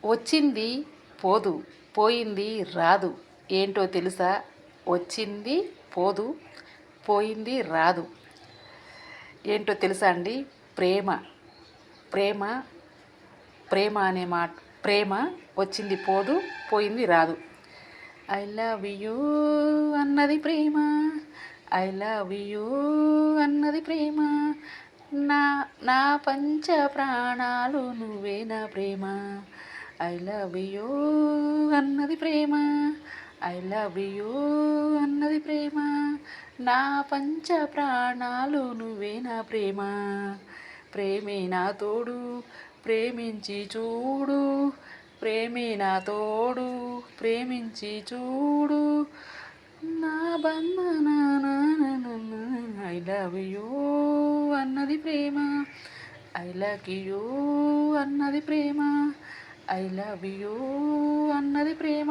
వచ్చింది పోదు, పోయింది రాదు. ఏంటో తెలుసా? వచ్చింది పోదు, పోయింది రాదు. ఏంటో తెలుసా అండి? ప్రేమ. ప్రేమ ప్రేమ అనే మాట. ప్రేమ వచ్చింది పోదు, పోయింది రాదు. ఐ లవ్ యూ అన్నది ప్రేమ. ఐ లవ్ యూ అన్నది ప్రేమ. నా నా పంచ ప్రాణాలు నువ్వే నా ప్రేమ. ఐ లవ్ యూ అన్నది ప్రేమ. ఐ లవ్ యూ అన్నది ప్రేమ. నా పంచ ప్రాణాలు నువ్వే నా ప్రేమ. ప్రేమే నా తోడు, ప్రేమించి చూడు. ప్రేమే నా తోడు, ప్రేమించి చూడు. నా బంధన ఐ లవ్ యూ అన్నది ప్రేమ. ఐ లవ్ యూ అన్నది ప్రేమ. ఐ లవ్ యూ అన్నది ప్రేమ.